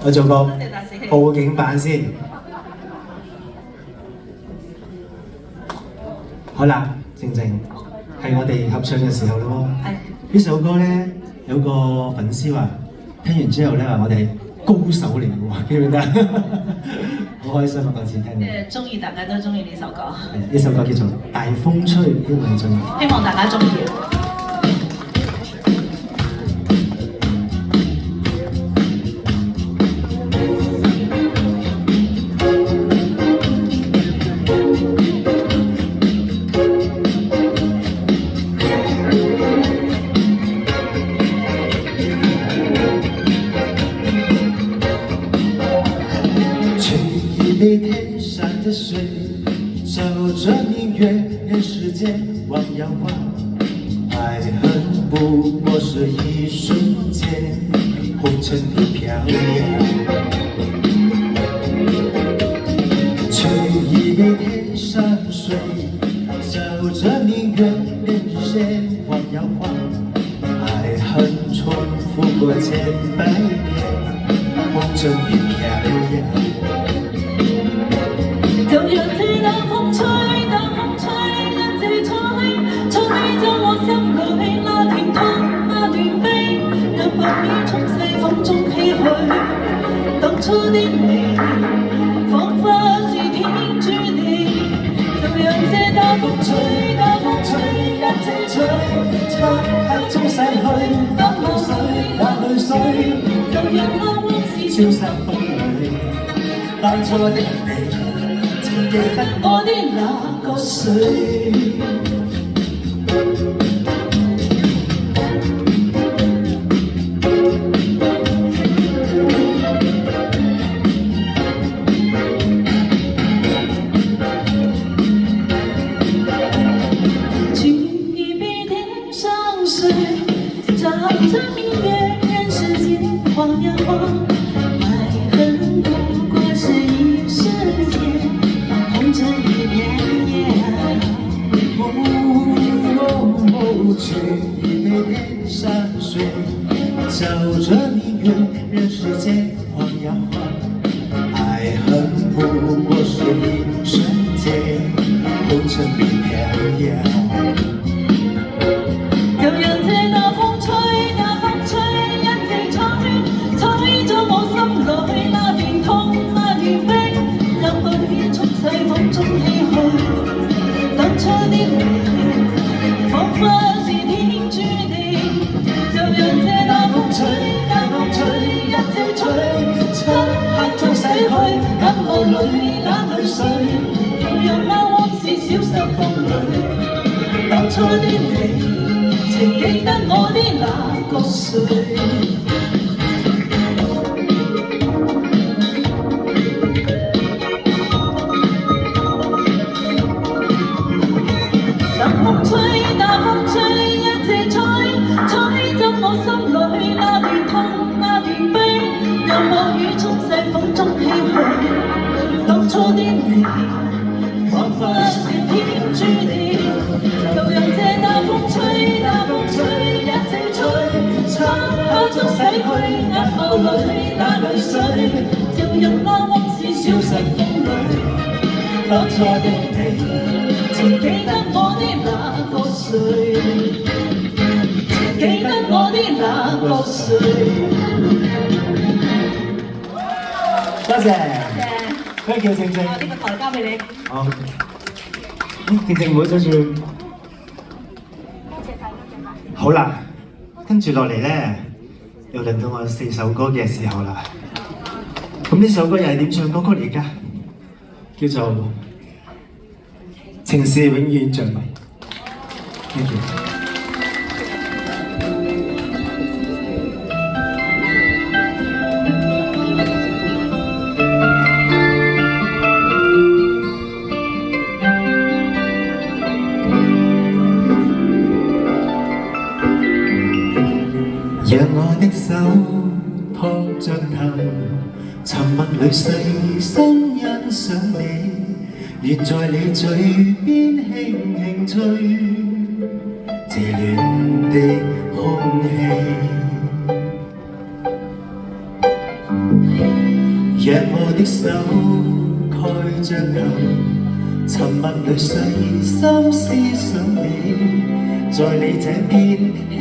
我做個報警版先。好啦，靜靜，係我哋合唱嘅時候咯。呢首歌咧，有個粉絲話聽完之後咧話我哋係高手嚟嘅喎，記唔記得？好開心啊！嗰次聽到。中意大家都中意呢首歌。係呢首歌叫做《大風吹》，希望你中意。希望大家中意。被天上的水，照着明月，任世间望呀望。爱恨不过是一瞬间，红尘里飘摇。取一杯天上水，照着明月，任世间望呀望。爱恨重复过千百遍，红尘里飘摇。就讓這大風吹，大風吹，一直吹，吹走我心裏那段痛，那段悲，讓白衣從細風中唏噓。當初的你，彷彿是天注定。就讓這大風吹，大風吹，一直吹，吹刻中逝去，當淚水，那淚水，就讓那往事消失風裏。當初的你。記得我的那個誰？取一杯天上水，照着明月，任世間晃呀晃。愛恨不過是一瞬間。这一片取一杯天上水，照着明月，任世间晃呀晃。爱恨不过是一瞬间，红尘里飘摇。就讓這大風吹，大風吹，一直吹，吹咗我心裏那段痛，那段悲，讓淚從細風中唏噓。當初的你，彷彿是天注定。就讓這大風吹，大風吹，一直吹，漆黑中逝去，眼眸裏那淚水，就讓那往事消失風裏。當初的你，請記得我的那個誰？大風吹，大風吹，一直吹，吹走我心裏那段痛，那段悲，讓暴雨從細風中唏噓。當初的你，彷彿是天注定。就讓這大風吹，大風吹，一直吹，漆黑中逝去，眼眸裏那淚水，就讓那往事消失風裏。當初的你，請記得我的那個誰，請記得我的那個誰。多謝。Thank you，靜靜。呢個台交俾你。好。靜靜唔好阻住。好啦，跟住落嚟咧，又輪到我4首歌嘅時候啦。咁呢首歌又係點唱歌曲嚟㗎？叫做《情是永遠像謎》。Thank you。讓我的手拖着頭，沉默裏細心欣賞你，願在你嘴邊輕輕吹這暖的空氣。讓我的手蓋着頭，沉默裏細心思想你，在你這邊輕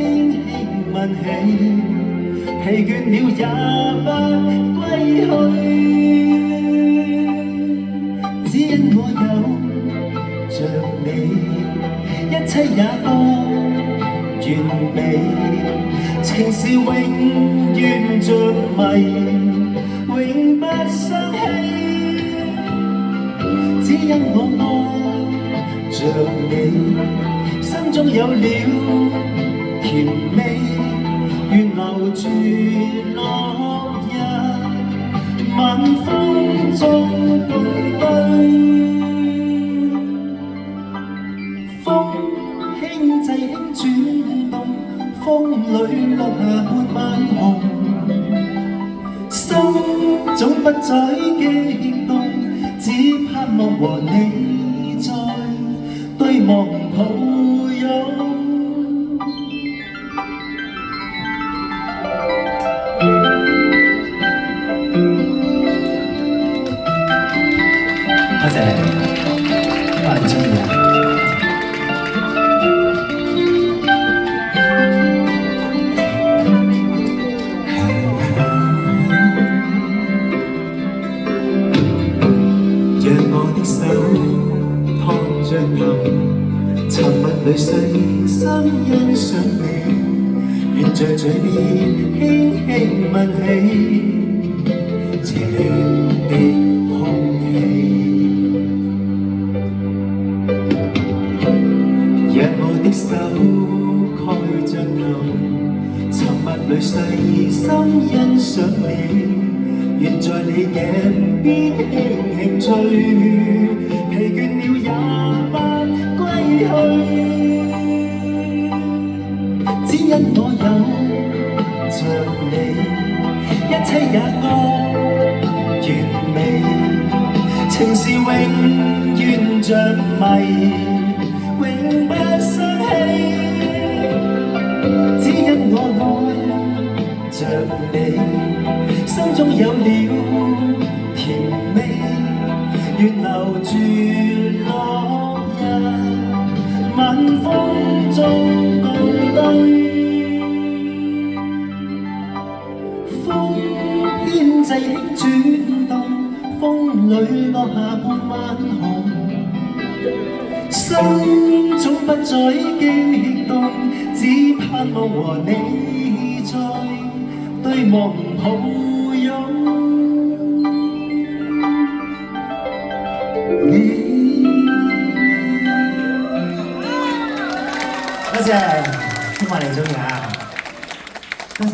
輕問起，疲倦了也不歸去，只因我有着你，一切也多完美，情是永遠着迷，永不相棄。只因我愛着你，心中有了甜美，願留住落日，晚風中共對。風輕制輕轉動，風裏落下半晚紅，心總不再激動，只盼望和你再對望抱擁。多謝，希望你中意啊！讓我的手托着頭，沉默裏細心欣賞你，願在嘴邊輕輕問起這暖的空氣。讓我的手蓋着頭，沉默裏細心欣賞你。願在你頸邊輕輕吹，疲倦了也不歸去。只因我有着你，一切也多完美，情是永遠着迷，永不相棄。只因我愛着你，心中有了甜美，願留住落日，晚風中共對。風牽制輕轉動，風裏落下半晚紅，心總不再激動，只盼望和你再對望抱擁。多謝，希望你中意啊！多謝。